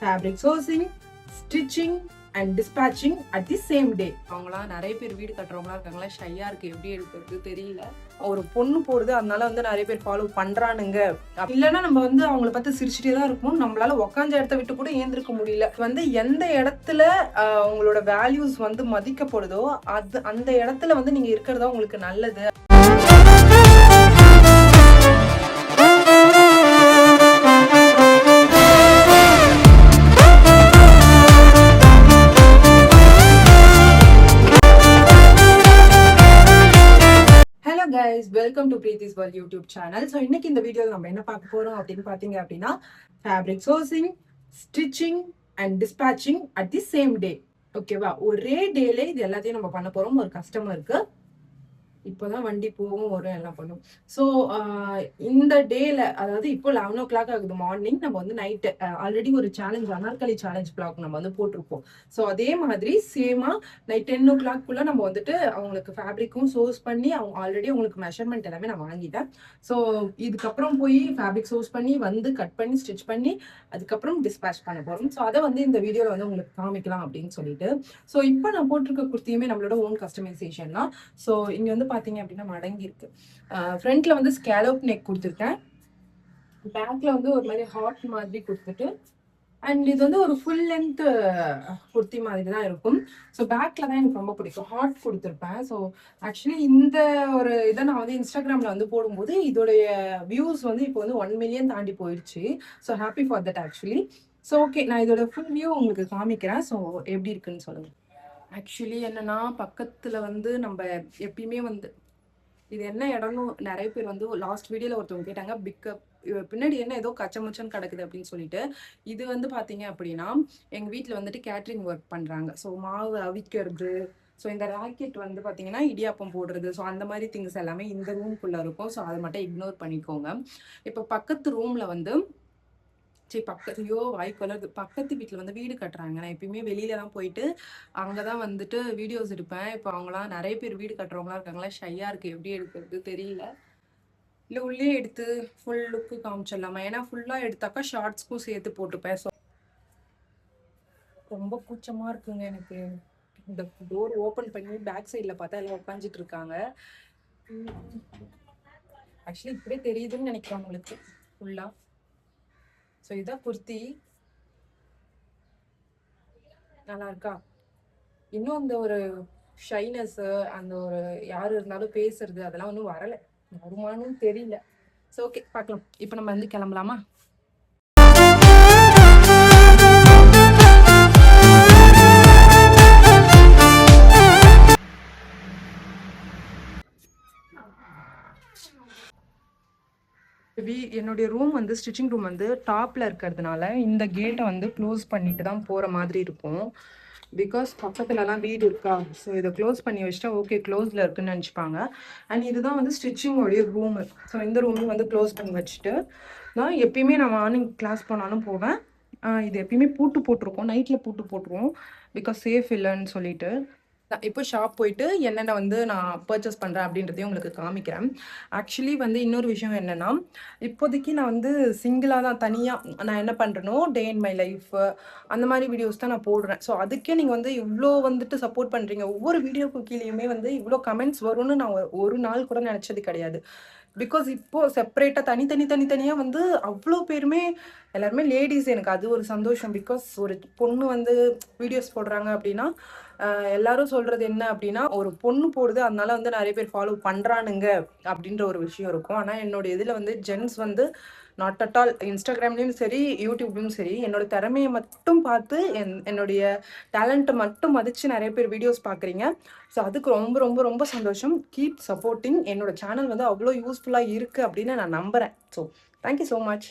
fabric sourcing, stitching and dispatching at the same day. அவங்களாம் நிறைய பேர் வீடு கட்டுறவங்களா இருக்காங்களா, ஷையா இருக்கு, எப்படி எடுக்கிறது தெரியல. ஒரு பொண்ணு போடுது, அதனால வந்து நிறைய பேர் ஃபாலோ பண்றானுங்க. இல்லைன்னா நம்ம வந்து அவங்கள பார்த்து சிரிச்சுட்டே தான் இருக்கும். நம்மளால உக்காந்த இடத்த விட்டு கூட ஏந்திருக்க முடியல. வந்து எந்த இடத்துல உங்களோட வேல்யூஸ் வந்து மதிக்கப்படுதோ அந்த இடத்துல வந்து நீங்க இருக்கிறதா உங்களுக்கு நல்லது. Guys, welcome to Preethi's World YouTube channel. So இன்னைக்கு இந்த வீடியோல நம்ம என்ன பார்க்க போறோம் அப்படின்னு பாத்தீங்க அப்படின்னா fabric sourcing, stitching and dispatching at the same day. ஓகேவா? ஒரே டேல இது எல்லாத்தையும் நம்ம பண்ண போறோம். ஒரு கஸ்டமருக்கு இப்போதான் வண்டி போகும் வரும் எல்லாம் பண்ணும். ஸோ இந்த டேல, அதாவது இப்போ 11 o'clock ஆகுது மார்னிங். நம்ம வந்து நைட்டு ஆல்ரெடி ஒரு சேலஞ்ச், அனார்கலி சேலஞ்ச் பிளாக் நம்ம வந்து போட்டிருப்போம். ஸோ அதே மாதிரி சேமா நைட் 10 o'clock நம்ம வந்துட்டு அவங்களுக்கு ஃபேப்ரிக்கும் சோர்ஸ் பண்ணி அவங்க ஆல்ரெடி அவங்களுக்கு மெஷர்மெண்ட் எல்லாமே நான் வாங்கிட்டேன். ஸோ இதுக்கப்புறம் போய் ஃபேப்ரிக் சோர்ஸ் பண்ணி வந்து கட் பண்ணி ஸ்டிச் பண்ணி அதுக்கப்புறம் டிஸ்பேச் பண்ண போறோம். ஸோ அதை வந்து இந்த வீடியோவில் வந்து உங்களுக்கு காமிக்கலாம் அப்படின்னு சொல்லிட்டு. ஸோ இப்போ நான் போட்டிருக்க குர்த்தியுமே நம்மளோட ஓன் கஸ்டமைசேஷன் தான். ஸோ இங்க வந்து பாத்தீங்க அப்படின்னா மடங்கி இருக்கு. ஃப்ரண்ட்ல வந்து ஸ்கேலோப் நெக் கொடுத்துருக்கேன். பேக்ல வந்து ஒரு மாதிரி ஹாட் மாதிரி கொடுத்துட்டு, அண்ட் இது வந்து ஒரு ஃபுல் லென்த் குர்த்தி மாதிரி தான் இருக்கும். ஸோ பேக்ல தான் எனக்கு ரொம்ப பிடிக்கும். ஹாட் கொடுத்துருப்பேன். ஸோ ஆக்சுவலி இந்த ஒரு இதை நான் வந்து இன்ஸ்டாகிராம்ல வந்து போடும்போது இதோடைய வியூஸ் வந்து இப்போ வந்து 1 million தாண்டி போயிடுச்சு. So happy for that actually. So okay, நான் இதோட ஃபுல் வியூ உங்களுக்கு காமிக்கிறேன். ஸோ எப்படி இருக்குன்னு சொல்லுங்க. ஆக்சுவலி என்னன்னா, பக்கத்துல வந்து நம்ம எப்பயுமே வந்து இது என்ன இடம்னு நிறைய பேர் வந்து லாஸ்ட் வீடியோல ஒருத்தவங்க கேட்டாங்க, பிக்கப் பின்னாடி என்ன ஏதோ கச்சமுச்சன் கிடக்குது அப்படின்னு சொல்லிட்டு. இது வந்து பாத்தீங்க அப்படின்னா எங்க வீட்டுல வந்துட்டு கேட்டரிங் ஒர்க் பண்றாங்க. ஸோ மாவு அவிக்கிறது, ஸோ இந்த ராக்கெட் வந்து பார்த்தீங்கன்னா இடியாப்பம் போடுறது, ஸோ அந்த மாதிரி திங்ஸ் எல்லாமே இந்த ரூம்குள்ளே இருக்கும். ஸோ அதை மட்டும் இக்னோர் பண்ணிக்கோங்க. இப்போ பக்கத்து ரூமில் வந்து பக்கத்து வீட்டில் வந்து வீடு கட்டுறாங்க. நான் எப்பயுமே வெளியில தான் போயிட்டு அங்கே தான் வந்துட்டு வீடியோஸ் எடுப்பேன். இப்போ அவங்களாம் நிறைய பேர் வீடு கட்டுறவங்களா இருக்காங்களா, ஷையா இருக்கு, எப்படி எடுக்கிறது தெரியல. இல்லை உள்ளே எடுத்து ஃபுல் லுக்கு காமிச்சிடலாமா? ஏன்னா ஃபுல்லாக எடுத்தாக்கா ஷார்ட்ஸ்க்கும் சேர்த்து போட்டுப்பேன். ஸோ ரொம்ப கூச்சமாக இருக்குங்க எனக்கு. இந்த டோர் ஓப்பன் பண்ணி பேக் சைடில் பார்த்தா எல்லாம் உட்காந்துட்டு இருக்காங்க. ஆக்சுவலி இப்படியே தெரியுதுன்னு நினைக்கிறேன் உங்களுக்கு ஃபுல்லாக. ஸோ இதான் குர்த்தி. நல்லா இருக்கா? இன்னும் அந்த ஒரு ஷைனஸ், அந்த ஒரு யார் இருந்தாலும் பேசுறது அதெல்லாம் ஒன்றும் வரலை. வருமானு தெரியல. ஸோ ஓகே, பார்க்கலாம். இப்போ நம்ம வந்து கிளம்பலாமா? என்னுடைய ரூம் வந்து ஸ்டிச்சிங் ரூம் வந்து டாப்ல இருக்கிறதுனால இந்த கேட்டை வந்து க்ளோஸ் பண்ணிட்டு தான் போற மாதிரி இருக்கும். பிகாஸ் பக்கத்துலலாம் வீடு இருக்கா. ஸோ இதை க்ளோஸ் பண்ணி வச்சுட்டா ஓகே க்ளோஸ்ல இருக்குன்னு நினச்சிப்பாங்க. அண்ட் இதுதான் வந்து ஸ்டிச்சிங்கோடைய ரூமு. ஸோ இந்த ரூமும் வந்து க்ளோஸ் பண்ணி வச்சுட்டு நான் எப்பயுமே நான் மார்னிங் கிளாஸ் போனாலும் போவேன். இது எப்பயுமே பூட்டு போட்டிருக்கோம், நைட்டில் பூட்டு போட்டுருவோம், பிகாஸ் சேஃப் இல்லைன்னு சொல்லிட்டு. இப்போ ஷாப் போயிட்டு என்னென்ன வந்து நான் பர்ச்சேஸ் பண்ணுறேன் அப்படின்றதையும் உங்களுக்கு காமிக்கிறேன். ஆக்சுவலி வந்து இன்னொரு விஷயம் என்னென்னா, இப்போதைக்கு நான் வந்து சிங்கிளாக தான் தனியாக நான் என்ன பண்ணுறேனோ டே இன் மை லைஃப் அந்த மாதிரி வீடியோஸ் தான் நான் போடுறேன். ஸோ அதுக்கே நீங்கள் வந்து இவ்வளோ வந்துட்டு சப்போர்ட் பண்ணுறீங்க. ஒவ்வொரு வீடியோக்கு கீழேயுமே வந்து இவ்வளோ கமெண்ட்ஸ் வரும்னு நான் ஒரு நாள் கூட நினச்சது கிடையாது. பிகாஸ் இப்போது செப்பரேட்டாக தனித்தனியாக வந்து அவ்வளோ பேருமே எல்லாருமே லேடிஸ். எனக்கு அது ஒரு சந்தோஷம். பிகாஸ் ஒரு பொண்ணு வந்து வீடியோஸ் போடுறாங்க அப்படின்னா எல்லாரும் சொல்றது என்ன அப்படின்னா, ஒரு பொண்ணு போடுது அதனால வந்து நிறைய பேர் ஃபாலோ பண்றானுங்க அப்படின்ற ஒரு விஷயம் இருக்கும். ஆனால் என்னோட இதில் வந்து ஜென்ஸ் வந்து நாட் அட் ஆல். இன்ஸ்டாகிராம்லேயும் சரி யூடியூப்லேயும் சரி என்னோட திறமையை மட்டும் பார்த்து என்னுடைய டேலண்ட்டை மட்டும் மதித்து நிறைய பேர் வீடியோஸ் பார்க்குறீங்க. ஸோ அதுக்கு ரொம்ப ரொம்ப ரொம்ப சந்தோஷம். Keep supporting. என்னோட சேனல் வந்து அவ்வளோ யூஸ்ஃபுல்லாக இருக்குது அப்படின்னு நான் நம்புகிறேன். So thank you so much.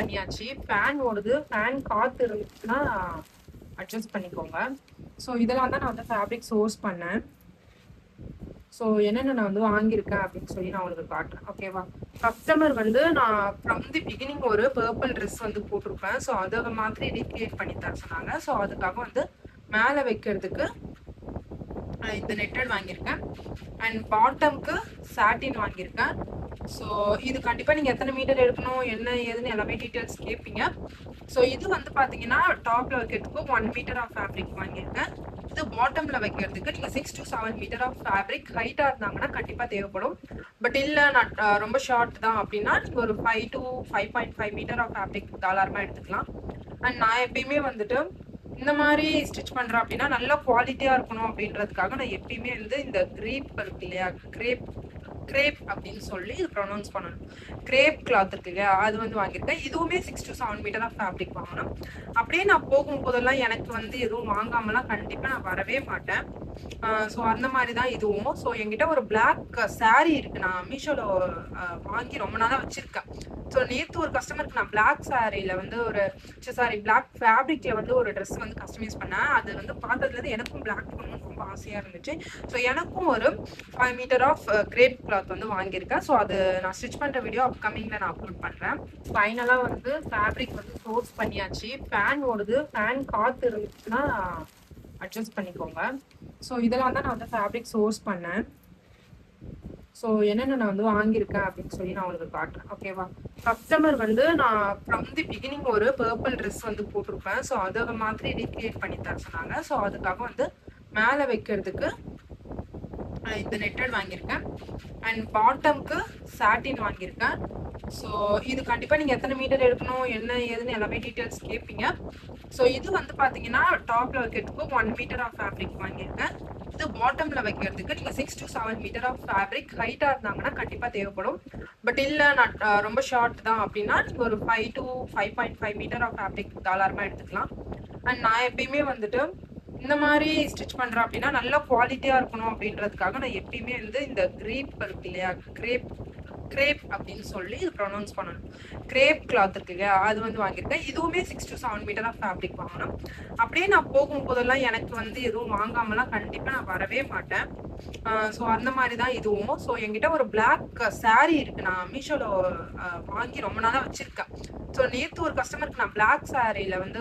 பண்ணியாச்சு. ஃபேன் ஓடுது. ஃபேன் காத்து இருந்துச்சுன்னா அட்ஜஸ்ட் பண்ணிக்கோங்க. ஸோ இதெல்லாம் தான் நான் வந்து ஃபேப்ரிக் சோர்ஸ் பண்ணேன். ஸோ என்னென்ன நான் வந்து வாங்கியிருக்கேன் அப்படின்னு சொல்லி நான் உங்களுக்கு காட்டுறேன். ஓகேவா? கஸ்டமர் வந்து நான் ஃப்ரம் தி பிகினிங் ஒரு பர்பிள் ட்ரெஸ் வந்து போட்டிருப்பேன். ஸோ அதை மாதிரி ரீக்ரியேட் பண்ணி தர சொன்னாங்க. ஸோ அதுக்காக வந்து மேலே வைக்கிறதுக்கு இந்த நெட்டட் வாங்கியிருக்கேன். அண்ட் பாட்டம்க்கு சாட்டின் வாங்கியிருக்கேன். ஸோ இது கண்டிப்பாக நீங்கள் எத்தனை மீட்டர் எடுக்கணும் என்ன ஏதுன்னு எல்லாமே டீட்டெயில்ஸ் கேட்பீங்க. ஸோ இது வந்து பார்த்தீங்கன்னா டாப்பில் வைக்கிறதுக்கு 1 மீட்டர் ஆஃப் ஃபேப்ரிக் வாங்கியிருக்கேன். இது பாட்டமில் வைக்கிறதுக்கு நீங்கள் 6 to 7 மீட்டர் ஆஃப் ஃபேப்ரிக் ஹைட்டாக இருந்தாங்கன்னா கண்டிப்பாக தேவைப்படும். பட் இல்லை நான் ரொம்ப ஷார்ட் தான் அப்படின்னா நீங்கள் ஒரு 5 to 5.5 மீட்டர் ஆஃப் ஃபேப்ரிக் தாராளமாக எடுத்துக்கலாம். அண்ட் நான் எப்பயுமே வந்துட்டு இந்த மாதிரி ஸ்டிச் பண்ணுறேன் அப்படின்னா நல்ல குவாலிட்டியாக இருக்கணும் அப்படின்றதுக்காக நான் எப்பயுமே வந்து இந்த கிரேப் இருக்கு இல்லையா, கிரேப் அப்படின்னு சொல்லி இது ப்ரொனவுன்ஸ் பண்ணணும். கிரேப் கிளாத் இருக்கு இல்லையா, அது வந்து வாங்கியிருக்கேன். இதுவுமே 6 to 7 மீட்டர் ஆஃப் ஃபேப்ரிக் வாங்கணும். அப்படியே நான் போகும்போதெல்லாம் எனக்கு வந்து எதுவும் வாங்காமலாம் கண்டிப்பாக நான் வரவே மாட்டேன். ஸோ அந்த மாதிரி தான் இதுவும். ஸோ என்கிட்ட ஒரு பிளாக் சாரீ இருக்கு, நான் மீஷோவில் வாங்கி ரொம்ப நாளாக வச்சிருக்கேன். ஸோ நேற்று ஒரு கஸ்டமருக்கு நான் பிளாக் சாரியில் வந்து பிளாக் ஃபேப்ரிக்ல வந்து ஒரு ட்ரெஸ் வந்து கஸ்டமைஸ் பண்ணேன். அது வந்து பார்த்ததுலேருந்து எனக்கும் பிளாக் பண்ணணும்னு ரொம்ப ஆசையாக இருந்துச்சு. ஸோ எனக்கும் ஒரு 5 மீட்டர் ஆஃப் கிரேப் கிளாத் வந்து வாங்கியிருக்கேன். ஸோ அது நான் ஸ்டிச் பண்ணுற வீடியோ அப்கமிங்கில் நான் அப்லோட் பண்ணுறேன். ஃபைனலாக வந்து ஃபேப்ரிக் வந்து சோர்ஸ் பண்ணியாச்சு. ஃபேன் ஓடுது. ஃபேன் காற்று இருந்துச்சுன்னா அட்ஜஸ்ட் பண்ணிக்கோங்க. ஸோ இதெல்லாம் தான் நான் வந்து ஃபேப்ரிக் சோர்ஸ் பண்ணேன். ஸோ என்னென்ன நான் வந்து வாங்கியிருக்கேன் அப்படின்னு சொல்லி நான் உங்களுக்கு காட்டுறேன். ஓகேவா? கஸ்டமர் வந்து நான் ஃப்ரம் தி பிகினிங் ஒரு பர்பிள் ட்ரெஸ் வந்து போட்டிருப்பேன். ஸோ அதை மாதிரி ரீக்ரியேட் பண்ணி தர சொன்னாங்க. ஸோ அதுக்காக வந்து மேலே வைக்கிறதுக்கு இந்த நெட்டட் வாங்கியிருக்கேன். அண்ட் பாட்டம்க்கு சாட்டின் வாங்கியிருக்கேன். ஸோ இது கண்டிப்பாக நீங்கள் எத்தனை மீட்டர் எடுக்கணும் என்ன ஏதுன்னு எல்லாமே டீட்டெயில்ஸ் கேட்பீங்க. ஸோ இது வந்து பார்த்தீங்கன்னா டாப்பில் வைக்கிறதுக்கு 1 மீட்டர் ஆஃப் ஃபேப்ரிக் வாங்கியிருக்கேன். இது பாட்டமில் வைக்கிறதுக்கு நீங்கள் 6 to 7 மீட்டர் ஆஃப் ஃபேப்ரிக் ஹைட்டாக இருந்தாங்கன்னா கண்டிப்பாக தேவைப்படும். பட் இல்லை நான் ரொம்ப ஷார்ட் தான் அப்படின்னா நீங்கள் ஒரு 5 to 5.5 மீட்டர் ஆஃப் ஃபேப்ரிக் தாராளமாக எடுத்துக்கலாம். அண்ட் நான் எப்பயுமே வந்துட்டு இந்த மாதிரி ஸ்டிச் பண்ணுறேன் அப்படின்னா நல்ல குவாலிட்டியாக இருக்கணும் அப்படின்றதுக்காக நான் எப்பயுமே வந்து இந்த கிரேப் இருக்கு இல்லையா, கிரேப் அப்படின்னு சொல்லி இது ப்ரொனவுன்ஸ் பண்ணணும். கிரேப் கிளாத் இருக்கு இல்லையா, அது வந்து வாங்கியிருக்கேன். இதுவுமே 6 to 7 மீட்டர் ஆஃப் ஃபேப்ரிக் வாங்கணும். அப்படியே நான் போகும்போதெல்லாம் எனக்கு வந்து எதுவும் வாங்காமலாம் கண்டிப்பாக நான் வரவே மாட்டேன். ஸோ அந்த மாதிரி தான் இதுவும். ஸோ என்கிட்ட ஒரு பிளாக் சாரீ இருக்கு, நான் மீஷோவில் வாங்கி ரொம்ப நாளாக வச்சிருக்கேன். ஸோ நேற்று ஒரு கஸ்டமருக்கு நான் பிளாக் சாரியில் வந்து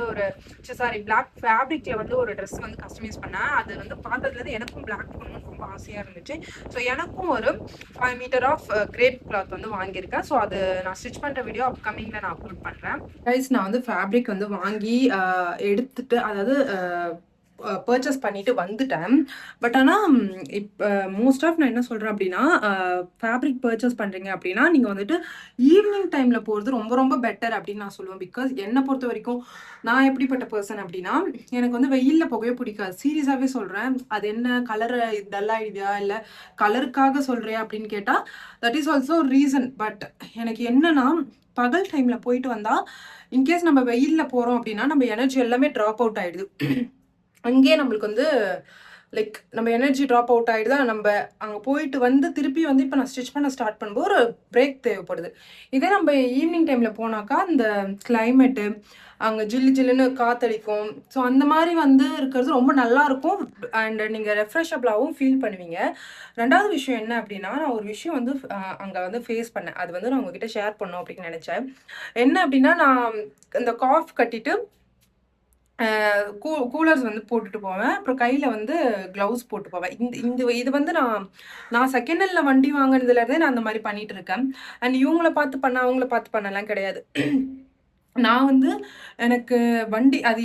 பிளாக் ஃபேப்ரிக்ல வந்து ஒரு ட்ரெஸ் வந்து கஸ்டமைஸ் பண்ணேன். அது வந்து பார்த்ததுலேருந்து எனக்கும் பிளாக் பண்ணணும்னு ரொம்ப ஆசையாக இருந்துச்சு. ஸோ எனக்கும் ஒரு 5 மீட்டர் ஆஃப் கிரேப் கிளாத் வந்து வாங்கியிருக்கேன். ஸோ அது நான் ஸ்டிச் பண்ணுற வீடியோ அப்கமிங்கில் நான் அப்லோட் பண்ணுறேன். கைஸ் நான் வந்து ஃபேப்ரிக் வந்து வாங்கி எடுத்துட்டு அதாவது பர்ச்சேஸ் பண்ணிட்டு வந்துட்டேன். பட் ஆனால் இப்போ மோஸ்ட் ஆஃப் நான் என்ன சொல்கிறேன் அப்படின்னா ஃபேப்ரிக் பர்ச்சேஸ் பண்ணுறீங்க அப்படின்னா நீங்கள் வந்துட்டு ஈவினிங் டைமில் போகிறது ரொம்ப ரொம்ப பெட்டர் அப்படின்னு நான் சொல்லுவேன். பிகாஸ் என்னை பொறுத்த வரைக்கும் நான் எப்படிப்பட்ட பர்சன் அப்படின்னா எனக்கு வந்து வெயிலில் போகவே பிடிக்காது. சீரியஸாகவே சொல்கிறேன். அது என்ன கலரை டல்லாகிடுதா இல்லை கலருக்காக சொல்கிறியா அப்படின்னு கேட்டால் that is also reason. But எனக்கு என்னன்னா பகல் டைமில் போயிட்டு வந்தால் இன்கேஸ் நம்ம வெயிலில் போகிறோம் அப்படின்னா நம்ம எனர்ஜி எல்லாமே ட்ராப் அவுட் ஆகிடுது. அங்கேயே நம்மளுக்கு வந்து லைக் நம்ம எனர்ஜி ட்ராப் அவுட் ஆகிடுதா. நம்ம அங்கே போயிட்டு வந்து திருப்பி வந்து இப்போ நான் ஸ்டிச் பண்ண ஸ்டார்ட் பண்ணும்போது ஒரு பிரேக் தேவைப்படுது. இதே நம்ம ஈவினிங் டைமில் போனாக்கா அந்த கிளைமேட்டு அங்கே ஜில்லு ஜில்லுன்னு காற்றடிக்கும். ஸோ அந்த மாதிரி வந்து இருக்கிறது ரொம்ப நல்லாயிருக்கும். அண்ட் நீங்கள் ரெஃப்ரெஷபிளாகவும் ஃபீல் பண்ணுவீங்க. ரெண்டாவது விஷயம் என்ன அப்படின்னா நான் ஒரு விஷயம் வந்து அங்கே வந்து ஃபேஸ் பண்ணேன். அது வந்து நான் உங்ககிட்ட ஷேர் பண்ணோம் அப்படின்னு நினச்சேன். என்ன அப்படின்னா நான் இந்த காஃப் கட்டிட்டு கூலர்ஸ் வந்து போட்டுட்டு போவேன். அப்புறம் கையில் வந்து க்ளவுஸ் போட்டு போவேன். இது வந்து நான் செகண்ட் ஹேண்டில் வண்டி வாங்கினதுலேருந்தே நான் அந்த மாதிரி பண்ணிட்டு இருக்கேன். அண்ட் இவங்கள பார்த்து அவங்கள பார்த்து பண்ணலாம் கிடையாது. நான் வந்து எனக்கு வண்டி அது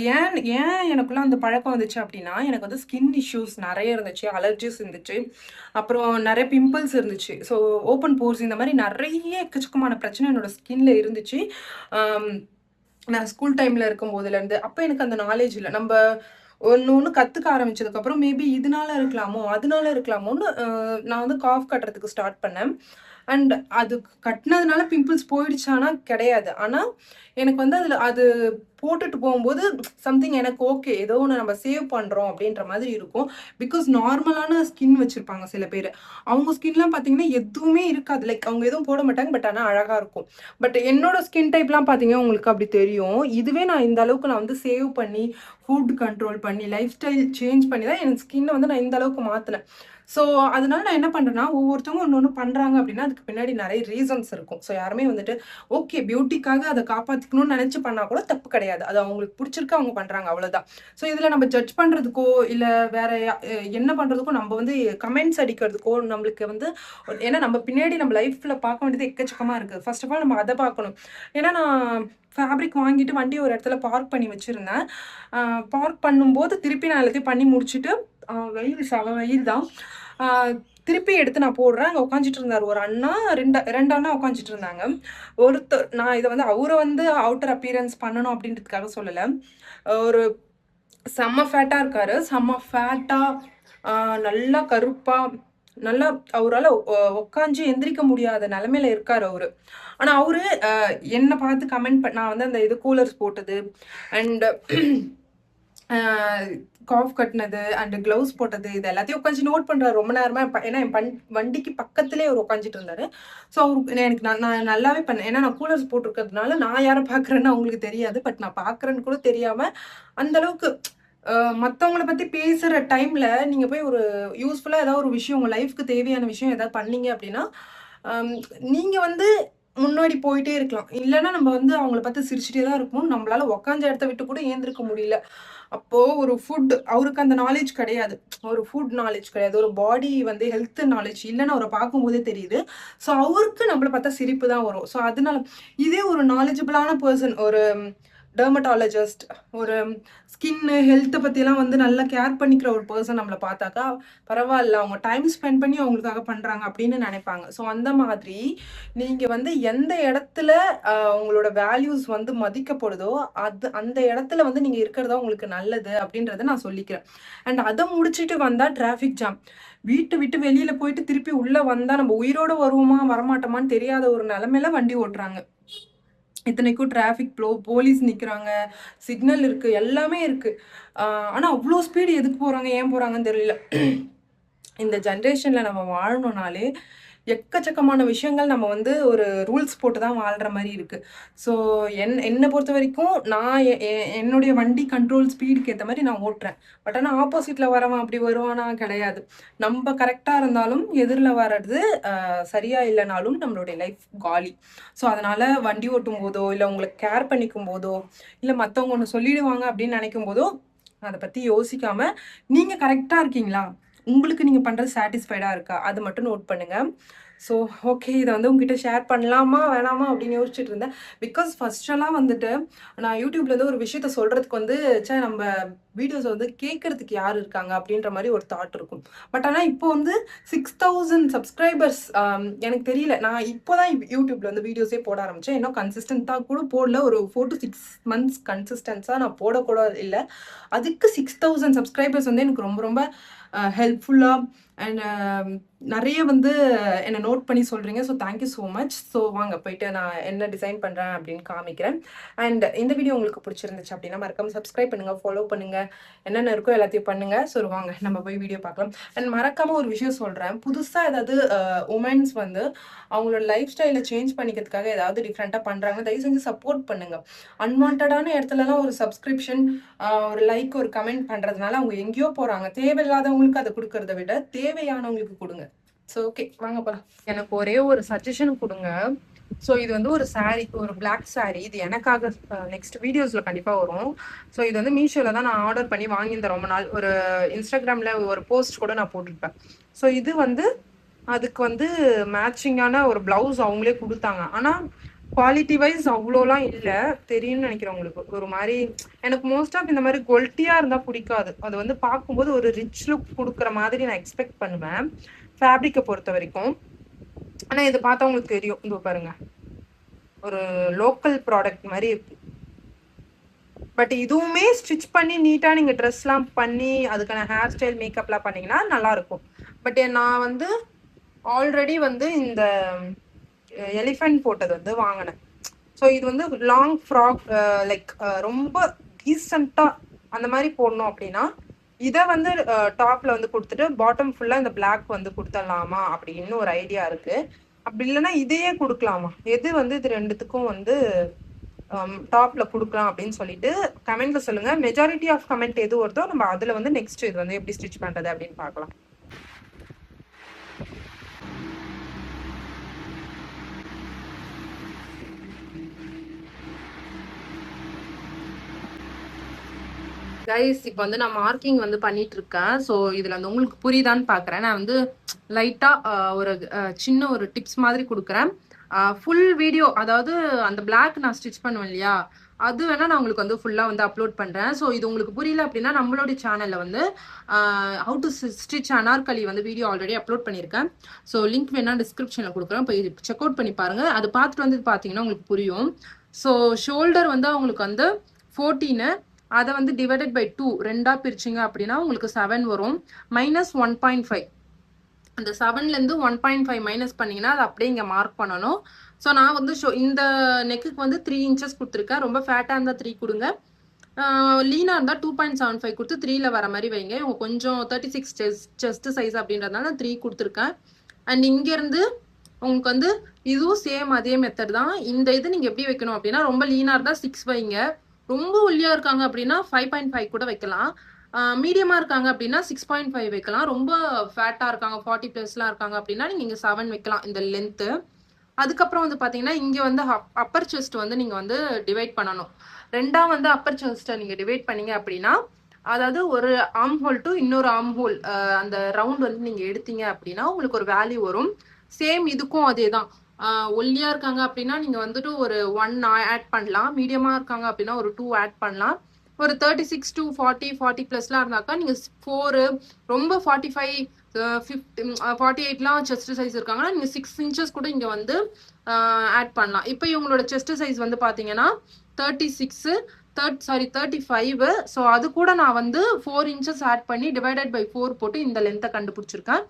ஏன் எனக்குள்ள அந்த பழக்கம் வந்துச்சு அப்படின்னா எனக்கு வந்து ஸ்கின் இஷ்யூஸ் நிறைய இருந்துச்சு, அலர்ஜிஸ் இருந்துச்சு, அப்புறம் நிறைய பிம்பிள்ஸ் இருந்துச்சு. ஸோ ஓப்பன் போர்ஸ் இந்த மாதிரி நிறைய எக்கச்சக்கமான பிரச்சனை என்னோட ஸ்கின்ல இருந்துச்சு. நான் ஸ்கூல் டைமில் இருக்கும் போதுலேருந்து. அப்போ எனக்கு அந்த நாலேஜ் இல்லை. நம்ம ஒன்று கற்றுக்க ஆரம்பிச்சதுக்கப்புறம் மேபி இதனால இருக்கலாமோ அதனால இருக்கலாமோன்னு நான் வந்து காஃப் கட்டுறதுக்கு ஸ்டார்ட் பண்ணேன். அண்ட் அது கட்டினதுனால பிம்பிள்ஸ் போயிடுச்சானா கிடையாது. ஆனா எனக்கு வந்து அது போட்டுட்டு போகும்போது சம்திங் எனக்கு ஓகே, ஏதோ ஒன்று நம்ம சேவ் பண்றோம் அப்படின்ற மாதிரி இருக்கும். பிகாஸ் நார்மலான ஸ்கின் வச்சிருப்பாங்க சில பேர். அவங்க ஸ்கின்லாம் பார்த்தீங்கன்னா எதுவுமே இருக்காது. லைக் அவங்க எதுவும் போட மாட்டாங்க. பட் ஆனால் அழகா இருக்கும். பட் என்னோட ஸ்கின் டைப்லாம் பார்த்தீங்கன்னா உங்களுக்கு அப்படி தெரியும். இதுவே நான் இந்த அளவுக்கு நான் வந்து சேவ் பண்ணி, ஃபுட் கண்ட்ரோல் பண்ணி, லைஃப் ஸ்டைல் சேஞ்ச் பண்ணி தான் என் ஸ்கின்னை வந்து நான் இந்த அளவுக்கு மாற்றினேன். ஸோ அதனால நான் என்ன பண்றேன்னா, ஒவ்வொருத்தவங்க ஒண்ணு ஒண்ணு பண்றாங்க அப்படின்னா, அதுக்கு பின்னாடி நெறைய ரீசன்ஸ் இருக்கும். ஸோ யாருமே வந்துட்டு ஓகே பியூட்டிக்காக அத காப்பாத்திக்கணும்னு நெனச்சு பண்ணா கூட தப்பு கிடையாது. அது அவங்களுக்கு புடிச்சிருக்கு அவங்க பண்றாங்க அவ்வளோதான். ஸோ இதுல நம்ம ஜட்ஜ் பண்றதுக்கோ, இல்ல வேற என்ன பண்றதுக்கோ, நம்ம வந்து கமெண்ட்ஸ் அடிக்கிறதுக்கோ நம்மளுக்கு வந்து ஏன்னா நம்ம பின்னாடி நம்ம லைஃப்ல பார்க்க வேண்டியது எக்கச்சக்கமா இருக்கு. ஃபர்ஸ்ட் ஆஃப் ஆல் நம்ம அத பார்க்கணும். ஏன்னா நான் ஃபேப்ரிக் வாங்கிட்டு வண்டிய ஒரு இடத்துல பார்க் பண்ணி வச்சிருந்தேன். பார்க் பண்ணும்போது திருப்பி நான் எல்லாத்தையும் பண்ணி முடிச்சுட்டு, வெயில் செம வெயில் தான். ஆ திருப்பி எடுத்து நான் போடுறேன். அங்க உட்காந்துட்டு இருந்தாரு ஒரு அண்ணா, 2 அண்ணா உட்காந்துட்டு இருந்தாங்க. நான் இத வந்து அவர வந்து அவுட்டர் அப்பியரன்ஸ் பண்ணணும் அப்டின்றதுக்காக சொல்லல. ஒரு செம்ம ஃபேட்டா இருக்காரு. செம்ம ஃபேட்டா, ஆ நல்லா கருப்பா, நல்லா அவரால உட்காந்து எந்திரிக்க முடியாத நெலைமையில இருக்காரு அவரு. ஆனா அவரு என்ன பார்த்து நான் வந்து அந்த இது கூலர்ஸ் போட்டது, அண்ட் காஃப் கட்னது அண்ட் கிளவுஸ் போட்டது இது எல்லாத்தையும் உட்காந்து நோட் பண்றாரு ரொம்ப நேரமா. ஏன்னா என் வண்டிக்கு பக்கத்திலே அவர் உட்காந்துட்டு இருந்தாரு. ஸோ அவருக்கு எனக்கு நான் நல்லாவே பண்ணேன். ஏன்னா நான் கூலர்ஸ் போட்டிருக்கிறதுனால நான் யாரை பார்க்குறேன்னு அவங்களுக்கு தெரியாது. பட் நான் பார்க்குறேன்னு கூட தெரியாம அந்த அளவுக்கு மத்தவங்கள பத்தி பேசுற டைம்ல நீங்க போய் ஒரு யூஸ்ஃபுல்லா ஏதாவது ஒரு விஷயம் உங்க லைஃப்க்கு தேவையான விஷயம் ஏதாவது பண்ணீங்க அப்படின்னா, அம் நீங்க வந்து முன்னாடி போயிட்டே இருக்கலாம். இல்லன்னா நம்ம வந்து அவங்கள பார்த்து சிரிச்சுட்டே தான் இருக்கணும். நம்மளால உட்காந்த இடத்த விட்டு கூட ஏந்திருக்க முடியல. அப்போ ஒரு அவருக்கு அந்த நாலேட்ஜ் கிடையாது. ஒரு ஃபுட் நாலேட்ஜ் கிடையாது. ஒரு பாடி வந்து ஹெல்த் நாலேட்ஜ் இல்லன்னு அவர பார்க்கும்போதே தெரியுது. ஸோ அவருக்கு நம்மள பார்த்தா சிரிப்பு தான் வரும். ஸோ அதனால இதே ஒரு நாலேட்ஜபிளான பெர்சன், ஒரு டெர்மடாலஜிஸ்ட், ஒரு ஸ்கின்னு, ஹெல்த்த பத்திலாம் வந்து நல்லா கேர் பண்ணிக்கிற ஒரு பெர்சன் நம்மள பார்த்தாக்கா, பரவால்ல அவங்க டைம் ஸ்பெண்ட் பண்ணி அவங்களுக்காக பண்றாங்க அப்படின்னு நெனைப்பாங்க. ஸோ அந்த மாதிரி நீங்க வந்து எந்த இடத்துல உங்களோட வேல்யூஸ் வந்து மதிக்கப்படுதோ, அந்த இடத்துல வந்து நீங்க இருக்கிறது தான் உங்களுக்கு நல்லது அப்படின்றத நான் சொல்லிக்கிறேன். அண்ட் அத முடிச்சுட்டு வந்தா டிராஃபிக் ஜாம். வீட்ட விட்டு வெளியில போயிட்டு திருப்பி உள்ள வந்தா நம்ம உயிரோட வருவோமா, வரமாட்டோமான்னு தெரியாத ஒரு நிலைமையில வண்டி ஓட்டுறாங்க. இத்தனைக்கும் டிராஃபிக் போலீஸ் நிக்கிறாங்க, சிக்னல் இருக்கு, எல்லாமே இருக்கு. ஆனா அவ்ளோ ஸ்பீடு எதுக்கு போறாங்க, ஏன் போறாங்கன்னு தெரியல. இந்த ஜெனரேஷன்ல நம்ம வாழணும்னாலே, எக்கச்சக்கமான விஷயங்கள் நம்ம வந்து ஒரு ரூல்ஸ் போட்டு தான் வாழ்ற மாரி இருக்கு. ஸோ என்ன பொறுத்தவரைக்கும் நான் என்னுடைய வண்டி கண்ட்ரோல் ஸ்பீடுக்கு ஏத்த மாரி நான் ஓட்டுறேன். பட் ஆனா ஆப்போசிட்ல வரவன் அப்படி வருவானா? கிடையாது. நம்ப கரெக்ட்டா இருந்தாலும், எதிர்ல வர்றது சரியா இல்லனாலும் நம்மளுடைய லைஃப் காலி. ஸோ அதனால வண்டி ஓட்டும்போதோ, இல்ல உங்கள கேர் பண்ணிக்கும் போதோ, இல்ல மத்தவங்க ஒண்ணு சொல்லிடுவாங்க அப்படின்னு நினைக்கும் போதோ, அத பத்தி யோசிக்காம, நீங்க கரெக்ட்டா இருக்கீங்களா? உங்களுக்கு நீங்க பண்றது சாட்டிஸ்ஃபைடா இருக்கா? அது மட்டும் நோட் பண்ணுங்க. ஸோ ஓகே, இத வந்து உங்ககிட்ட ஷேர் பண்ணலாமா? வேணாமா? அப்படின்னு யோசிச்சுட்டு இருந்தேன். பிகாஸ் ஃபர்ஸ்ட்டெல்லாம் வந்துட்டு நான் YouTubeல இருந்து ஒரு விஷயத்த சொல்றதுக்கு வந்து, நம்ம வீடியோஸ வந்து கேட்கறதுக்கு யார் இருக்காங்க? அப்படின்ற மாரி ஒரு தாட் இருக்கும். பட் ஆனா இப்போ வந்து 6000 சப்ஸ்கிரைபர்ஸ், எனக்கு தெரியல. நான் இப்போ தான் YouTubeல வந்து வீடியோஸே போட ஆரம்பிச்சேன். இன்னும் கன்சிஸ்டன்ட்டா கூட போடல. ஒரு 4 to 6 மந்த்ஸ் கன்சிஸ்டன்ஸா நான் போடக்கூட இல்ல. அதுக்கு 6000 சப்ஸ்கிரைபர்ஸ் வந்து எனக்கு ரொம்ப ரொம்ப ஹெல்ப்ஃபுல்லா அண்ட் நெறைய வந்து என்ன நோட் பண்ணி சொல்றீங்க. So thank you so much. So வாங்க போயிட்டு நான் என்ன டிசைன் பண்றேன் அப்படின்னு காமிக்கிறேன். அண்ட் இந்த வீடியோ உங்களுக்கு பிடிச்சிருந்துச்சு அப்படின்னா மறக்காம சப்ஸ்கிரைப் பண்ணுங்க, ஃபாலோ பண்ணுங்க. என்னென்ன இருக்கோ எல்லாத்தையும் பண்ணுங்க. ஸோ வாங்க நம்ம போய் வீடியோ பார்க்கலாம். அண்ட் மறக்காம ஒரு விஷயம் சொல்றேன். புதுசா ஏதாவது உமன்ஸ் வந்து அவங்களோட லைஃப் ஸ்டைல சேஞ்ச் பண்ணிக்கிறதுக்காக ஏதாவது டிஃப்ரெண்ட்டா பண்றாங்க, தயவு செஞ்சு சப்போர்ட் பண்ணுங்க. அன்வான்டடான இடத்துலலாம் ஒரு சப்ஸ்கிரிப்ஷன், ஒரு லைக், ஒரு கமெண்ட் பண்றதுனால அவங்க எங்கேயோ போறாங்க. தேவையில்லாதவங்களுக்கு அத குடுக்கறத விட தேவையானவங்களுக்கு குடுங்க. ஸோ ஓகே, வாங்க போலாம். எனக்கு ஒரே ஒரு சஜஷன் குடுங்க. ஸோ இது வந்து ஒரு சாரீ, ஒரு பிளாக் சாரீ. இது எனக்காக நெக்ஸ்ட் வீடியோஸ்ல கண்டிப்பா வரும். ஸோ இது வந்து மீஷோல தான் நான் ஆர்டர் பண்ணி வாங்கியிருந்தேன் ரொம்ப நாள். ஒரு இன்ஸ்டாகிராம்ல ஒரு போஸ்ட் கூட நான் போட்டிருப்பேன். ஸோ இது வந்து அதுக்கு வந்து மேட்சிங்கான ஒரு பிளவுஸ் அவங்களே குடுத்தாங்க. ஆனா குவாலிட்டி வைஸ் அவ்வளோலாம் இல்ல. தெரியும்னு நினைக்கிறேன் உங்களுக்கு. ஒரு மாரி எனக்கு மோஸ்ட் ஆஃப் இந்த மாரி கொல்ட்டியா இருந்தா பிடிக்காது. அது வந்து பார்க்கும்போது ஒரு ரிச் லுக் குடுக்குற மாதிரி நான் எக்ஸ்பெக்ட் பண்ணுவேன், ஃபேப்ரிக்க பொறுத்தவரைக்கும். ஆனா இத பார்த்தா உங்களுக்கு தெரியும். இதோ பாருங்க. ஒரு லோக்கல் ப்ராடக்ட் மாரி இருக்கு. பட் இதுவுமே ஸ்டிச் பண்ணி நீட்டா நீங்க ட்ரெஸ்லாம் பண்ணி அதுக்கான ஹேர் ஸ்டைல், மேக்கப்லாம் பண்ணீங்கன்னா நல்லாருக்கும். பட் நான் வந்து ஆல்ரெடி வந்து இந்த எலிஃபண்ட் போட்டது வந்து வாங்கினேன். ஸோ இது வந்து லாங் ஃப்ராக், லைக் ரொம்ப டீசெண்டாக அந்த மாதிரி போடணும் அப்படின்னா இதை வந்து டாப்ல வந்து கொடுத்துட்டு பாட்டம் ஃபுல்லாக இந்த பிளாக் வந்து கொடுத்துடலாமா அப்படின்னு ஒரு ஐடியா இருக்கு. அப்படி இல்லைன்னா இதையே கொடுக்கலாமா, எது வந்து இது ரெண்டுத்துக்கும் வந்து டாப்ல கொடுக்கலாம் அப்படின்னு சொல்லிட்டு கமெண்ட்ல சொல்லுங்க. மெஜாரிட்டி ஆஃப் கமெண்ட் எது வருதோ நம்ம அதுல வந்து நெக்ஸ்ட் இது வந்து எப்படி ஸ்டிச் பண்றது அப்படின்னு பார்க்கலாம். கைஸ் இப்போ வந்து நான் மார்க்கிங் வந்து பண்ணிட்டு இருக்கேன். ஸோ இதுல வந்து உங்களுக்கு புரியுதான்னு பாக்குறேன். நான் வந்து லைட்டா ஒரு சின்ன ஒரு டிப்ஸ் மாதிரி கொடுக்குறேன். ஃபுல் வீடியோ, அதாவது அந்த பிளாக் நான் ஸ்டிச் பண்ணுவேன் இல்லையா, அது வேணா நான் உங்களுக்கு வந்து ஃபுல்லா வந்து அப்லோட் பண்றேன். ஸோ இது உங்களுக்கு புரியல அப்படின்னா நம்மளுடைய சேனல்ல வந்து ஹவு டு ஸ்டிச் அனார்கலி வந்து வீடியோ ஆல்ரெடி அப்லோட் பண்ணியிருக்கேன். ஸோ லிங்க் வேணா டிஸ்கிரிப்ஷன்ல கொடுக்குறேன், போய் செக் அவுட் பண்ணி பாருங்க. அது பார்த்துட்டு வந்து பார்த்தீங்கன்னா உங்களுக்கு புரியும். ஸோ ஷோல்டர் வந்து அவங்களுக்கு வந்து 14, அதை வந்து டிவைடட் பை 2 ரெண்டாக பிரிச்சிங்க அப்படின்னா உங்களுக்கு 7 வரும். -1.5, அந்த 7லேருந்து 1.5 மைனஸ் பண்ணிங்கன்னா அது அப்படியே இங்கே மார்க் பண்ணணும். ஸோ நான் வந்து இந்த நெக்குக்கு வந்து 3 இன்ச்சஸ் கொடுத்துருக்கேன். ரொம்ப ஃபேட்டாக இருந்தால் 3 கொடுங்க, லீனாக இருந்தால் 2.75 கொடுத்து 3ல வர மாதிரி வைங்க. இவங்க கொஞ்சம் 36 செஸ்ட் சைஸ் அப்படின்றதுனால 3 கொடுத்துருக்கேன். அண்ட் இங்கேருந்து உங்களுக்கு வந்து இதுவும் சேம் அதே மெத்தட் தான். இந்த இது நீங்கள் எப்படி வைக்கணும் அப்படின்னா, ரொம்ப லீனாக இருந்தால் 6 வைங்க, ரொம்ப ஒல்லியாக இருக்காங்க அப்படின்னா 5.5 கூட வைக்கலாம், மீடியமாக இருக்காங்க அப்படின்னா 6.5 வைக்கலாம், ரொம்ப ஃபேட்டாக இருக்காங்க 40+ இருக்காங்க அப்படின்னா நீங்கள் இங்கே 7 வைக்கலாம் இந்த லென்த்து. அதுக்கப்புறம் வந்து பார்த்தீங்கன்னா இங்கே வந்து அப்பர் செஸ்ட் வந்து நீங்கள் வந்து டிவைட் பண்ணணும். ரெண்டாக வந்து அப்பர் செஸ்ட்டை நீங்கள் டிவைட் பண்ணீங்க அப்படின்னா, அதாவது ஒரு ஆர்ம் ஹோல் டு இன்னொரு ஆர்ம் ஹோல் அந்த ரவுண்ட் வந்து நீங்கள் எடுத்தீங்க அப்படின்னா உங்களுக்கு ஒரு வேல்யூ வரும். சேம் இதுக்கும் அதே தான். ஒல்லியாக இருக்காங்க அப்படின்னா நீங்கள் வந்துட்டு ஒரு 1 ஆட் பண்ணலாம், மீடியமாக இருக்காங்க அப்படின்னா ஒரு 2 ஆட் பண்ணலாம், ஒரு 36 to 40+ இருந்தாக்கா நீங்கள் 4, ரொம்ப 45 50 48 செஸ்ட் சைஸ் இருக்காங்கன்னா நீங்கள் 6 இன்ச்சஸ் கூட இங்கே வந்து ஆட் பண்ணலாம். இப்போ இவங்களோட செஸ்ட் சைஸ் வந்து பார்த்தீங்கன்னா 36, 35. ஸோ அது கூட நான் வந்து 4 இன்ச்சஸ் ஆட் பண்ணி டிவைடட் பை 4 போட்டு இந்த லென்த்தை கண்டுபிடிச்சிருக்கேன்.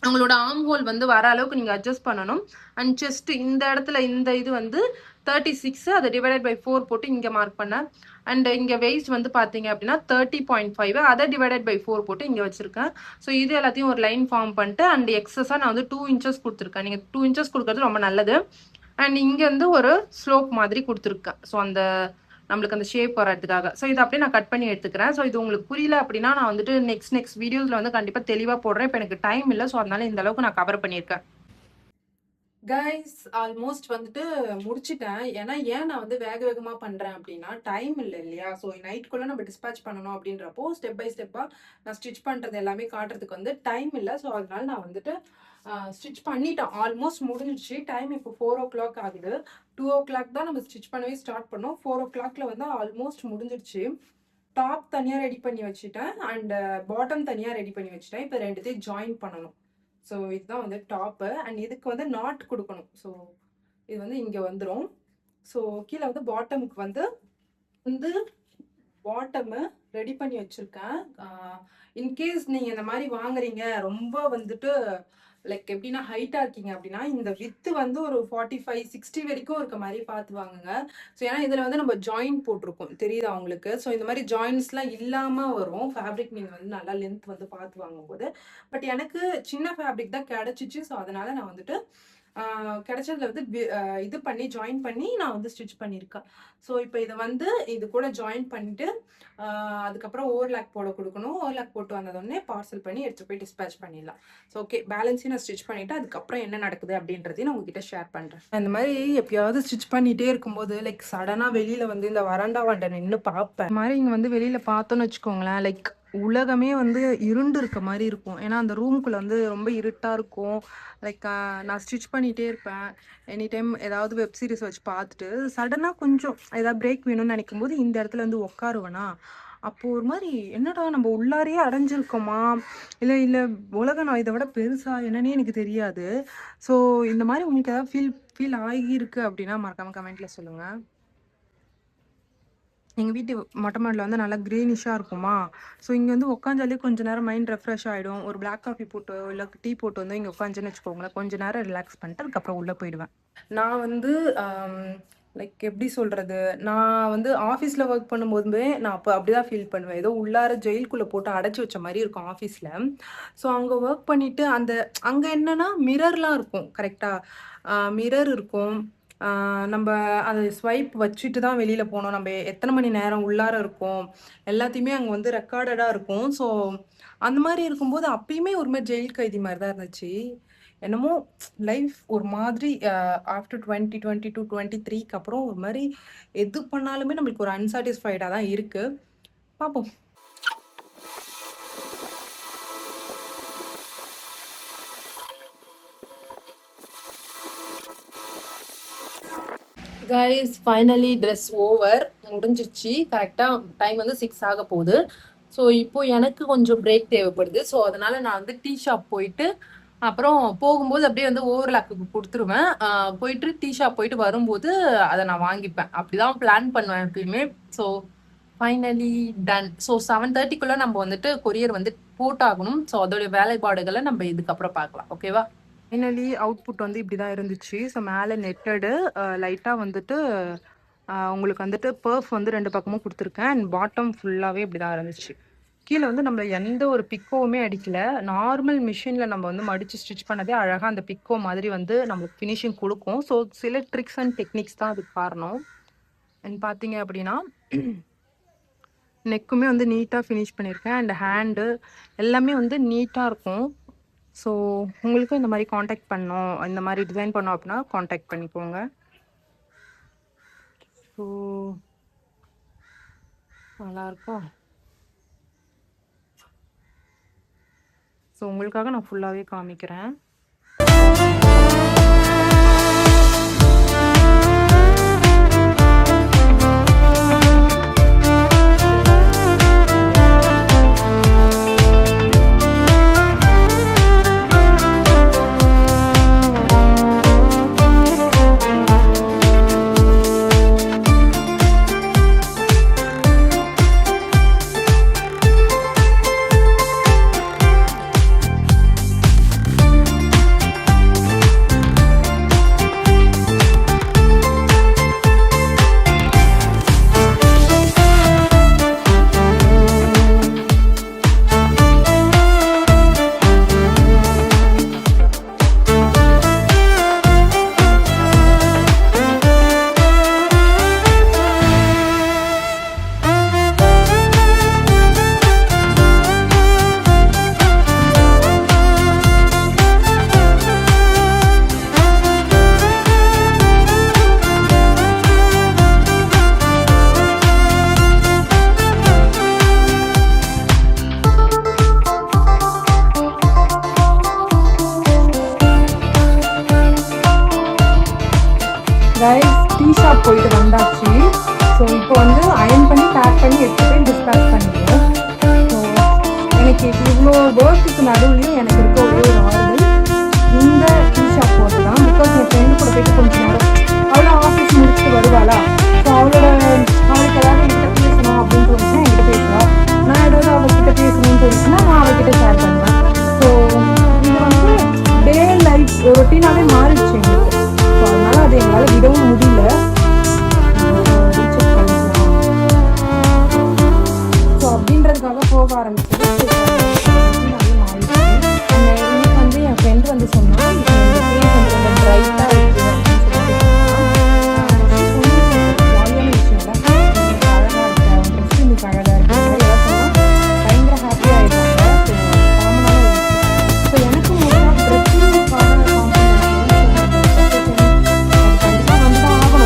உங்களோட ஆர்ம் ஹோல் வந்து வர அளவுக்கு நீங்கள் அட்ஜஸ்ட் பண்ணணும். அண்ட் செஸ்ட் இந்த இடத்துல இந்த இது வந்து 36, அதை டிவைடட் பை 4 போட்டு இங்கே மார்க் பண்ணேன். அண்ட் இங்கே வெயிஸ்ட் வந்து பார்த்தீங்க அப்படின்னா 30.5, அதை டிவைடட் பை 4 போட்டு இங்கே வச்சிருக்கேன். ஸோ இது எல்லாத்தையும் ஒரு லைன் ஃபார்ம் பண்ணிட்டு அண்ட் எக்ஸஸாக நான் வந்து 2 இன்ச்சஸ் கொடுத்துருக்கேன். நீங்கள் 2 இன்ச்சஸ் கொடுக்கறது ரொம்ப நல்லது. அண்ட் இங்கே வந்து ஒரு ஸ்லோப் மாதிரி கொடுத்துருக்கேன். ஸோ அந்த நம்மளுக்கு அந்த ஷேப் வரதுக்காக. ஸோ இதை அப்படியே நான் கட் பண்ணி எடுத்துக்கிறேன். ஸோ இது உங்களுக்கு புரியல அப்படின்னா நான் வந்துட்டு நெக்ஸ்ட் வீடியோஸில் வந்து கண்டிப்பாக தெளிவாக போடுறேன். இப்போ எனக்கு டைம் இல்லை, ஸோ அதனால இந்த அளவுக்கு நான் கவர் பண்ணியிருக்கேன். கைஸ் ஆல்மோஸ்ட் வந்துட்டு முடிச்சிட்டேன். ஏன்னா ஏன் நான் வந்து வேகமாக பண்ணுறேன் அப்படின்னா டைம் இல்லை இல்லையா. ஸோ நைட்குள்ளே நம்ம டிஸ்பேச் பண்ணணும் அப்படின்றப்போ ஸ்டெப் பை ஸ்டெப்பாக நான் ஸ்டிச் பண்ணுறது எல்லாமே காட்டுறதுக்கு வந்து டைம் இல்லை. ஸோ அதனால நான் வந்துட்டு ஸ்டிச் பண்ணிட்டேன். ஆல்மோஸ்ட் முடிஞ்சிடுச்சு. டைம் இப்போ 4 o'clock ஆகுது. 2 o'clock தான் நம்ம ஸ்டிச் பண்ணவே ஸ்டார்ட் பண்ணோம். 4 o'clockல வந்து ஆல்மோஸ்ட் முடிஞ்சிடுச்சு. டாப் தனியாக ரெடி பண்ணி வச்சுட்டேன் அண்ட் பாட்டம் தனியாக ரெடி பண்ணி வச்சுட்டேன். இப்போ ரெண்டுத்தையும் ஜாயின் பண்ணணும். ஸோ இதுதான் வந்து டாப்பு அண்ட் இதுக்கு வந்து நாட் கொடுக்கணும். ஸோ இது வந்து இங்கே வந்துடும். ஸோ கீழே வந்து பாட்டமுக்கு வந்து பாட்டமு ரெடி பண்ணி வச்சுருக்கேன். இன்கேஸ் நீங்கள் இந்த மாதிரி வாங்குறீங்க, ரொம்ப வந்துட்டு லைக் எப்படின்னா ஹைட்டாக இருக்கீங்க அப்படின்னா இந்த வித்து வந்து ஒரு 45, 60 வரைக்கும் இருக்க மாதிரி பார்த்து வாங்குங்க. ஸோ ஏன்னா இதில் வந்து நம்ம ஜாயின் போட்டிருக்கோம், தெரியுதா அவங்களுக்கு. ஸோ இந்த மாதிரி ஜாயின்ஸ்லாம் இல்லாமல் வரும் ஃபேப்ரிக். நீங்கள் வந்து நல்லா லென்த் வந்து பார்த்து வாங்கும்போது. பட் எனக்கு சின்ன ஃபேப்ரிக் தான் கிடச்சிச்சு. ஸோ அதனால் நான் வந்துட்டு கிடைச்சதுல வந்து இது பண்ணி ஜாயின் பண்ணி நான் வந்து ஸ்டிச் பண்ணியிருக்கேன். ஸோ இப்போ இதை வந்து இது கூட ஜாயின் பண்ணிட்டு அதுக்கப்புறம் ஓவர்லாக் போட கொடுக்கணும். ஓவர்லாக் போட்டு வந்ததோடனே பார்சல் பண்ணி எடுத்து போய் டிஸ்பேச் பண்ணிடலாம். ஸோ ஓகே, பேலன்ஸையும் நான் ஸ்டிச் பண்ணிவிட்டு அதுக்கப்புறம் என்ன நடக்குது அப்படின்றதையும் நான் உங்ககிட்ட ஷேர் பண்ணுறேன். இந்த மாதிரி எப்பயாவது ஸ்டிச் பண்ணிகிட்டே இருக்கும்போது லைக் சடனாக வெளியில் வந்து இந்த வராண்டாவாண்ட நின்று பார்ப்பேன். இந்த மாதிரி இங்கே வந்து வெளியில் பார்த்தோன்னு வச்சுக்கோங்களேன், லைக் உலகமே வந்து இருண்டு இருக்க மாதிரி இருக்கும். ஏன்னா அந்த ரூம்குள்ளே வந்து ரொம்ப இருட்டாக இருக்கும். லைக் நான் ஸ்டிச் பண்ணிகிட்டே இருப்பேன். எனி டைம் ஏதாவது வெப் சீரிஸ் வச்சு பார்த்துட்டு சடனாக கொஞ்சம் ஏதாவது பிரேக் வேணும்னு நினைக்கும் போது இந்த இடத்துல வந்து உட்காருவேனா, அப்போது ஒரு மாதிரி என்னடா நம்ம உள்ளாரையே அடைஞ்சிருக்கோமா, இல்லை இல்லை உலகம் நான் இதை விட பெருசா என்னன்னே எனக்கு தெரியாது. ஸோ இந்த மாதிரி உங்களுக்கு ஏதாவது ஃபீல் ஆகியிருக்கு அப்படின்னா மறக்காமல் கமெண்ட்டில் சொல்லுங்கள். எங்கள் வீட்டு மொட்டை மாடியில் வந்து நல்லா க்ரீனிஷாக இருக்குமா. ஸோ இங்கே வந்து உட்காந்தாலே கொஞ்ச நேரம் மைண்ட் ரெஃப்ரெஷ் ஆகிடும். ஒரு பிளாக் காஃபி போட்டு இல்லை டீ போட்டு வந்து இங்கே உட்காந்துன்னு வச்சுக்கோங்களேன், கொஞ்ச நேரம் ரிலாக்ஸ் பண்ணிட்டு அதுக்கப்புறம் உள்ளே போயிடுவேன். நான் வந்து லைக் எப்படி சொல்கிறது, நான் வந்து ஆஃபீஸில் ஒர்க் பண்ணும்போதுமே நான் அப்போ அப்படி தான் ஃபீல் பண்ணுவேன். ஏதோ உள்ளார ஜெயிலுக்குள்ளே போட்டு அடைச்சி வச்ச மாதிரி இருக்கும் ஆஃபீஸில். ஸோ அங்கே ஒர்க் பண்ணிவிட்டு அங்கே என்னென்னா மிரர்லாம் இருக்கும் கரெக்டாக, மிரர் இருக்கும். நம்ம அதை ஸ்வைப் வச்சுட்டு தான் வெளியில் போனோம். நம்ம எத்தனை மணி நேரம் உள்ளார இருக்கோம் எல்லாத்தையுமே அங்கே வந்து ரெக்கார்டடாக இருக்கும். ஸோ அந்த மாதிரி இருக்கும்போது அப்பயுமே ஒரு மாதிரி ஜெயில் கைதி மாதிரி தான் இருந்துச்சு. என்னமோ லைஃப் ஒரு மாதிரி ஆஃப்டர் 2022 23க்கு அப்புறம் ஒரு மாதிரி எது பண்ணாலுமே நம்மளுக்கு ஒரு அன்சாட்டிஸ்ஃபைடாக தான் இருக்குது. பார்ப்போம். கைஸ் ஃபைனலி ட்ரெஸ் ஓவர் முடிஞ்சிருச்சு. கரெக்டாக டைம் வந்து 6 ஆக போகுது. ஸோ இப்போ எனக்கு கொஞ்சம் பிரேக் தேவைப்படுது. ஸோ அதனால நான் வந்து டீ ஷாப் போயிட்டு அப்புறம் போகும்போது அப்படியே வந்து ஓவர்லாக்கு கொடுத்துருவேன். போயிட்டு டீ ஷாப் போயிட்டு வரும்போது அதை நான் வாங்கிப்பேன். அப்படிதான் பிளான் பண்ணுவேன் எப்பயுமே. So finally done. ஸோ 7:30க்குள்ளே நம்ம வந்துட்டு கொரியர் வந்து போட்டாகணும். ஸோ அதோடைய வேலைப்பாடுகளை நம்ம இதுக்கப்புறம் பார்க்கலாம். ஓகேவா? ஃபைனலி அவுட்புட் வந்து இப்படி தான் இருந்துச்சு. ஸோ மேலே நெட்டடு லைட்டாக வந்துட்டு உங்களுக்கு வந்துட்டு பர்ஃப் வந்து 2 பக்கமும் கொடுத்துருக்கேன். அண்ட் பாட்டம் ஃபுல்லாகவே இப்படி தான் இருந்துச்சு. கீழே வந்து நம்மள எந்த ஒரு பிக்கோவுமே அடிக்கல. நார்மல் மிஷினில் நம்ம வந்து மடித்து ஸ்டிச் பண்ணதே அழகாக அந்த பிக்கோ மாதிரி வந்து நம்மளுக்கு ஃபினிஷிங் கொடுக்கும். ஸோ சில ட்ரிக்ஸ் அண்ட் டெக்னிக்ஸ் தான் அதுக்கு காரணம். அண்ட் பார்த்தீங்க அப்படின்னா நெக்குமே வந்து நீட்டாக ஃபினிஷ் பண்ணியிருக்கேன். அண்ட் ஹேண்டு எல்லாமே வந்து நீட்டாக இருக்கும். ஸோ உங்களுக்கும் இந்த மாதிரி காண்டாக்ட் பண்ணோம், இந்த மாதிரி டிசைன் பண்ணோம் அப்படின்னா காண்டாக்ட் பண்ணிக்கோங்க. ஸோ நல்லாயிருக்கும். ஸோ உங்களுக்காக நான் ஃபுல்லாகவே காமிக்கிறேன். டீ ஷாப் போயிட்டு வந்தாச்சு. ஸோ இப்போ வந்து அயன் பண்ணி பேக் பண்ணி எடுத்து போய் டிஸ்பேச் பண்ணிடுவோம். ஸோ எனக்கு இவ்வளோ ஒர்க்குக்கு நடுவுலையும் எனக்கு இருக்க ஒரே ஒரு ஆர்டர் இந்த டீ ஷாப் போட்டு தான். பிகாஸ் என் ஃப்ரெண்டு கூட போயிட்டு கொஞ்சம் நேரம் அவ்வளோ ஆஃபீஸ் முடிச்சுட்டு வருவாளா. ஸோ அவளுக்கு ஏதாவது என்கிட்ட பேசணும் அப்படின்னு தோணுச்சுன்னா என்கிட்ட பேசுவாள். நான் ஏதாவது அவகிட்ட பேசணும்னு தோணுச்சுன்னா நான் அவகிட்ட ஷேர் பண்ணுவேன். ஸோ இது வந்து டே லைஃப் ரொட்டீனாகவே மாறிடுச்சு எங்களுக்கு. ஸோ அதனால அது எங்களால் விடவும் முடியல. ஸோ அப்படின்றதுக்காக போக ஆரம்பிச்சது. மாறிடுச்சு. இன்னைக்கு வந்து என் ஃப்ரெண்டு வந்து சொன்னால் கொஞ்சம் பிரைட்டாக இருக்கு ஜாலியான விஷயம் தான். அழகாக இருக்கு, ட்ரெஸ் இன்னைக்கு அழகாக இருக்கு எல்லாம் சொன்னால் பயங்கர ஹாப்பியாக ஆயிடுவாங்க. ஸோ காமனான விஷயம். ஸோ எனக்கும் ட்ரெஸ்ஸிங்கான கண்டிப்பாக வந்து தான் ஆகணும்.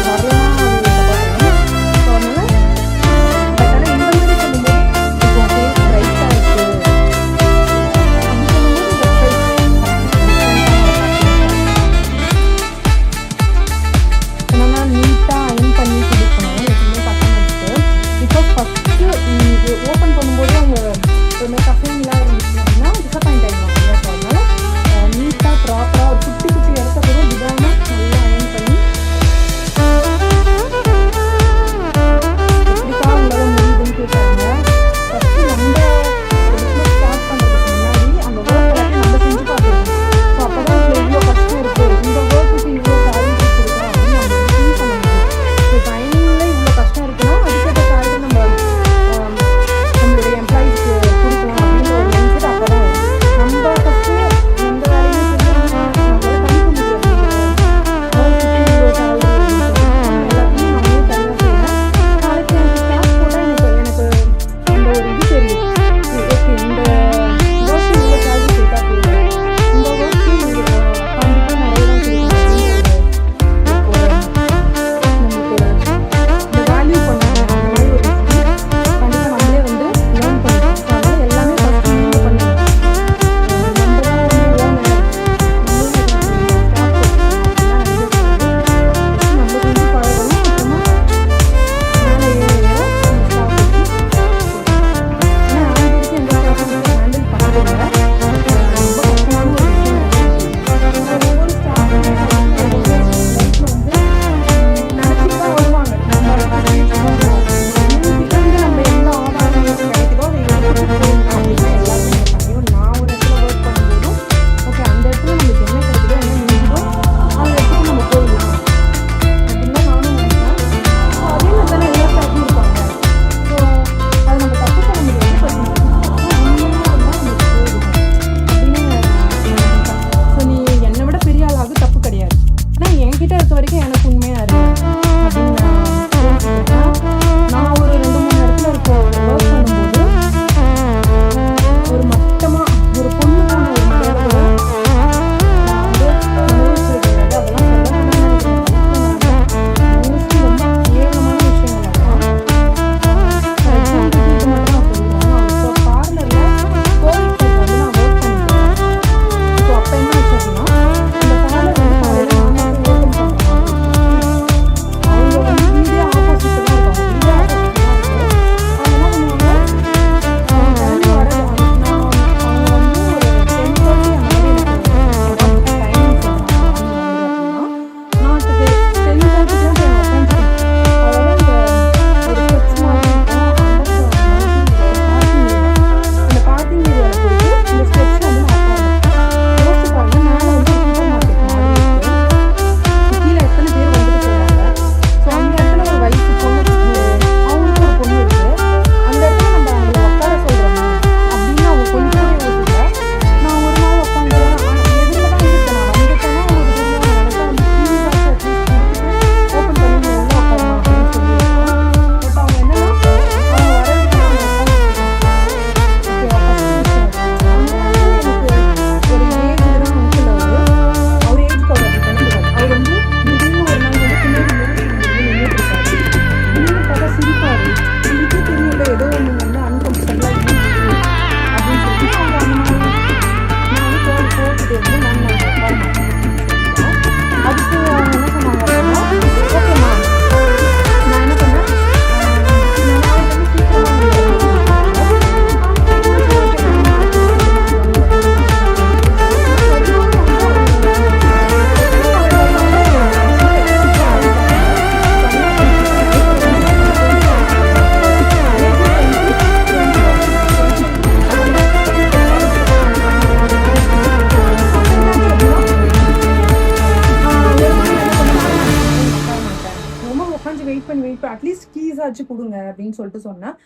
பைசாச்சு கொடுங்க அப்படின்னு சொல்லிட்டு சொன்னேன்.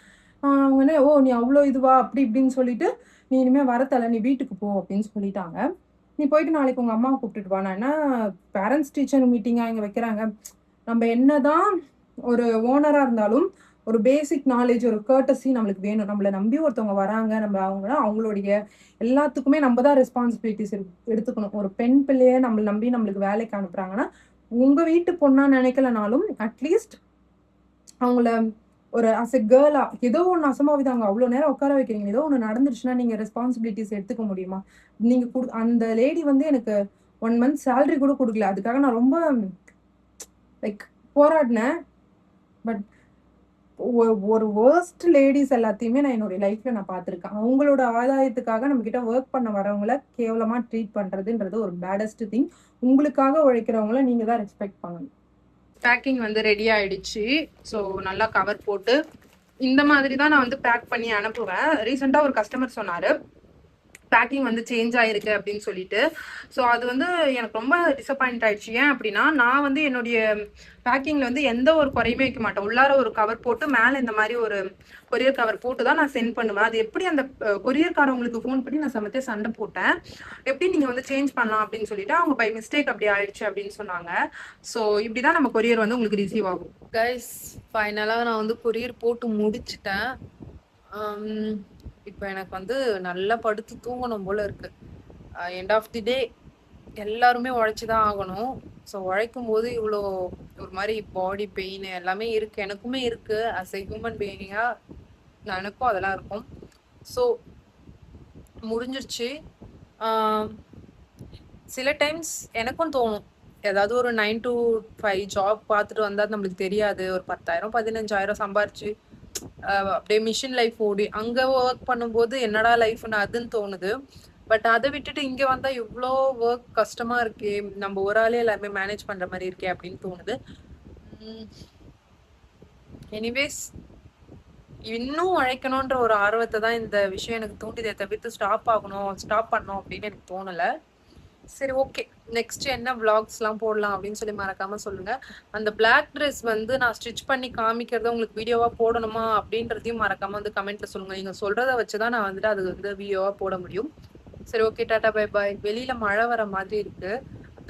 அவங்க என்ன, ஓ நீ அவ்வளோ இதுவா அப்படி இப்படின்னு சொல்லிட்டு, நீ இனிமே வரத்தல நீ வீட்டுக்கு போ அப்படின்னு சொல்லிட்டாங்க. நீ போயிட்டு நாளைக்கு உங்க அம்மாவை கூப்பிட்டுட்டு வா. நான் என்ன பேரண்ட்ஸ் டீச்சர் மீட்டிங்கா இங்க வைக்கிறாங்க. நம்ம என்னதான் ஒரு ஓனரா இருந்தாலும் ஒரு பேசிக் நாலேஜ், ஒரு கர்ட்டசி நம்மளுக்கு வேணும். நம்மள நம்பி ஒருத்தவங்க வராங்க. நம்ம அவங்களுடைய எல்லாத்துக்குமே நம்ம தான் ரெஸ்பான்சிபிலிட்டிஸ் எடுத்துக்கணும். ஒரு பெண் பிள்ளைய நம்மள நம்பி நம்மளுக்கு வேலைக்கு அனுப்புறாங்கன்னா, உங்க வீட்டு பொண்ணா நினைக்கலனாலும் அட்லீஸ்ட் அவங்கள ஒரு அஸ் எ கேர்ளா ஏதோ ஒண்ணு அசம்பாவிதம் அங்க அவ்வளோ நேரம் உட்கார வைக்கிறீங்க. ஏதோ ஒண்ணு நடந்துருச்சுன்னா நீங்க ரெஸ்பான்சிபிலிட்டிஸ் எடுத்துக்க முடியுமா? நீங்க அந்த லேடி வந்து எனக்கு 1 மந்த் சேலரி கூட குடுக்கல. அதுக்காக நான் ரொம்ப லைக் போராடினேன். பட் ஒரு வொர்ஸ்ட் லேடீஸ் எல்லாத்தையுமே நான் என்னுடைய லைஃப்ல நான் பார்த்துருக்கேன். அவங்களோட ஆதாயத்துக்காக நம்ம கிட்ட ஒர்க் பண்ண வரவங்கள கேவலமா ட்ரீட் பண்றதுன்றது ஒரு பேடஸ்ட் திங். உங்களுக்காக உழைக்கிறவங்கள நீங்க தான் ரெஸ்பெக்ட் பண்ணணும். பேக்கிங் வந்து ரெடி ஆயிடுச்சு. ஸோ நல்லா கவர் போட்டு இந்த மாதிரி தான் நான் வந்து பேக் பண்ணி அனுப்புவேன். ரீசெண்டாக ஒரு கஸ்டமர் சொன்னாரு பேக்கிங் வந்து சேஞ்ச் ஆயிருக்கு அப்படின்னு சொல்லிட்டு. ஸோ அது வந்து எனக்கு ரொம்ப டிசப்பாயிண்ட் ஆயிடுச்சு. ஏன் அப்படின்னா, நான் வந்து என்னுடைய பேக்கிங்ல வந்து எந்த ஒரு குறையுமே வைக்க மாட்டேன். உள்ளார ஒரு கவர் போட்டு மேலே இந்த மாதிரி ஒரு கொரியர் கவர் போட்டு தான் நான் சென்ட் பண்ணுவேன். அது எப்படி அந்த கொரியர்காரவங்களுக்கு ஃபோன் பண்ணி நான் சமத்தே சண்டை போட்டேன். எப்படி நீங்க வந்து சேஞ்ச் பண்ணலாம் அப்படின்னு சொல்லிட்டு, அவங்க பை மிஸ்டேக் அப்படி ஆயிடுச்சு அப்படின்னு சொன்னாங்க. ஸோ இப்படிதான் நம்ம கொரியர் வந்து உங்களுக்கு ரிசீவ் ஆகும். கைஸ், ஃபைனலாக நான் வந்து கொரியர் போட்டு முடிச்சிட்டேன். இப்போ எனக்கு வந்து நல்லா படுத்து தூங்கணும் போல இருக்கு. எண்ட் ஆஃப் தி டே எல்லாருமே உழைச்சி தான் ஆகணும். ஸோ உழைக்கும் போது இவ்வளோ ஒரு மாதிரி பாடி பெயின் எல்லாமே இருக்கு. எனக்குமே இருக்கு. அஸ் எ ஹியூமன் பீயிங்கா எனக்கும் அதெல்லாம் இருக்கும். ஸோ முடிஞ்சிருச்சு. சில டைம்ஸ் எனக்கும் தோணும், ஏதாவது ஒரு 9 to 5 ஜாப் பார்த்துட்டு வந்தால் நம்மளுக்கு தெரியாது. ஒரு 10,000 15,000 சம்பாரிச்சு அப்படியே மிஷின் லைஃப் ஓடி அங்கே ஒர்க் பண்ணும்போது என்னடா லைஃப்னு அதுன்னு தோணுது. பட் அதை விட்டுட்டு இங்கே வந்தால் இவ்வளோ ஒர்க் கஷ்டமாக இருக்கே, நம்ம ஒரு ஆளே எல்லாமே மேனேஜ் பண்ணுற மாதிரி இருக்கே அப்படின்னு தோணுது. எனிவேஸ், இன்னும் உழைக்கணுன்ற ஒரு ஆர்வத்தை தான் இந்த விஷயம் எனக்கு தூண்டிதே தவிர்த்து ஸ்டாப் பண்ணணும் அப்படின்னு எனக்கு தோணலை. சரி, ஓகே, நெக்ஸ்ட் என்ன விளாக்ஸ்லாம் போடலாம் அப்படின்னு சொல்லி மறக்காம சொல்லுங்க. அந்த பிளாக் ட்ரெஸ் வந்து நான் ஸ்டிச் பண்ணி காமிக்கிறத உங்களுக்கு வீடியோவா போடணுமா அப்படின்றதையும் மறக்காம வந்து கமெண்ட்ல சொல்லுங்க. நீங்க சொல்றத வச்சுதான் நான் வந்துட்டு அது வந்து வீடியோவா போட முடியும். சரி, ஓகே, டாடா, பை பாய். வெளியில மழை வர மாதிரி இருக்கு.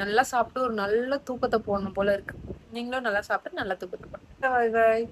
நல்லா சாப்பிட்டு ஒரு நல்ல தூக்கத்தை போடணும் போல இருக்கு. நீங்களும் நல்லா சாப்பிட்டு நல்ல தூக்கத்தை போடுங்க. Bye bye.